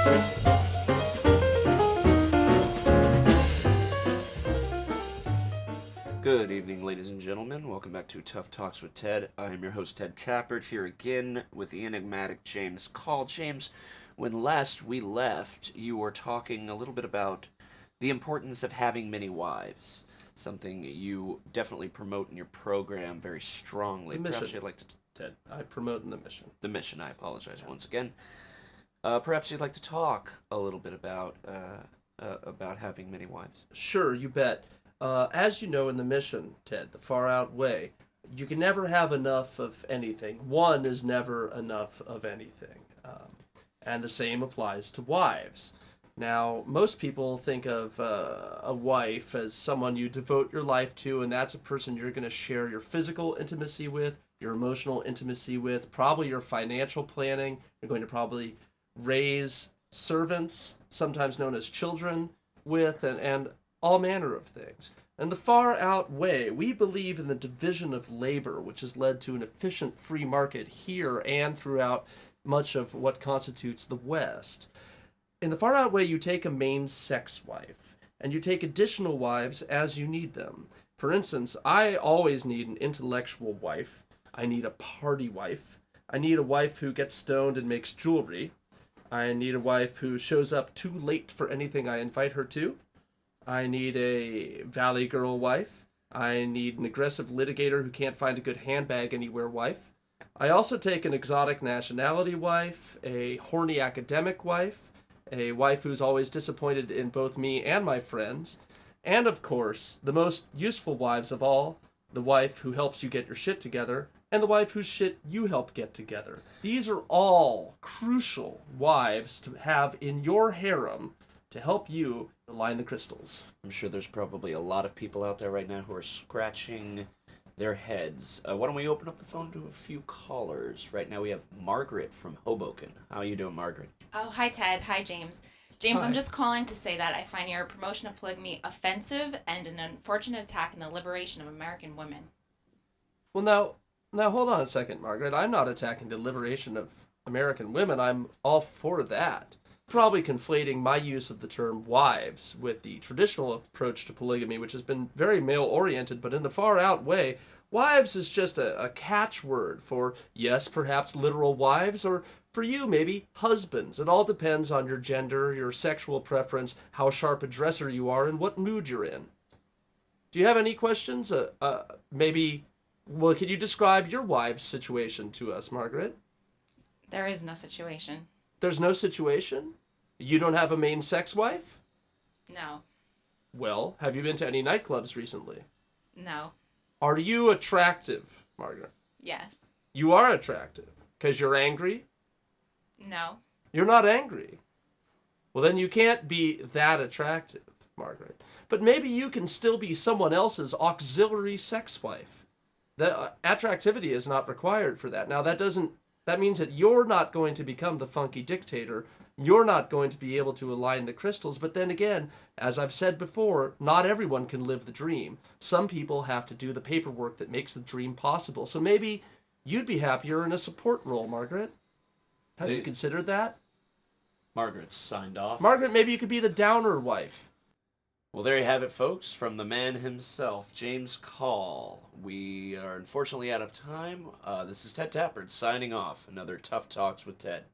Good evening, ladies and gentlemen. Welcome back to Tough Talks with Ted. I am your host, Ted Tappert, here again with the enigmatic James Call. James, when last we left, you were talking a little bit about the importance of having many wives, something you definitely promote in your program very strongly. The mission, perhaps you'd like to... Ted. I promote in the mission. The mission, I apologize once again. Perhaps you'd like to talk a little bit about having many wives. Sure, you bet. As you know in the mission, Ted, the far out way, you can never have enough of anything. One is never enough of anything. And the same applies to wives. Now, most people think of a wife as someone you devote your life to, and that's a person you're going to share your physical intimacy with, your emotional intimacy with, probably your financial planning. You're going to probably raise servants, sometimes known as children, with, and all manner of things. And the far out way, we believe in the division of labor, which has led to an efficient free market here and throughout much of what constitutes the West. In the far out way, you take a main sex wife, and you take additional wives as you need them. For instance, I always need an intellectual wife. I need a party wife. I need a wife who gets stoned and makes jewelry. I need a wife who shows up too late for anything I invite her to. I need a valley girl wife. I need an aggressive litigator who can't find a good handbag anywhere wife. I also take an exotic nationality wife, a horny academic wife, a wife who's always disappointed in both me and my friends, and of course, the most useful wives of all, the wife who helps you get your shit together, and the wife whose shit you help get together. These are all crucial wives to have in your harem to help you align the crystals. I'm sure there's probably a lot of people out there right now who are scratching their heads. Why don't we open up the phone to a few callers? Right now we have Margaret from Hoboken. How are you doing, Margaret? Oh, hi, Ted. Hi, James. James, Hi. I'm just calling to say that I find your promotion of polygamy offensive and an unfortunate attack on the liberation of American women. Well, now hold on a second, Margaret. I'm not attacking the liberation of American women. I'm all for that. Probably conflating my use of the term wives with the traditional approach to polygamy, which has been very male-oriented, but in the far-out way, wives is just a catchword for, yes, perhaps literal wives, or for you, maybe husbands. It all depends on your gender, your sexual preference, how sharp a dresser you are, and what mood you're in. Do you have any questions? Maybe, well, can you describe your wife's situation to us, Margaret? There is no situation. There's no situation? You don't have a main sex wife? No. Well, have you been to any nightclubs recently? No. Are you attractive, Margaret? Yes. You are attractive. Because you're angry? No. You're not angry. Well, then you can't be that attractive, Margaret. But maybe you can still be someone else's auxiliary sex wife. The attractivity is not required for that. Now, that means that you're not going to become the funky dictator. You're not going to be able to align the crystals. But then again, as I've said before, not everyone can live the dream. Some people have to do the paperwork that makes the dream possible. So maybe you'd be happier in a support role, Margaret. Have you considered that? Margaret's signed off. Margaret, maybe you could be the downer wife. Well, there you have it, folks, from the man himself, James Call. We are unfortunately out of time. This is Ted Tappert signing off. Another Tough Talks with Ted.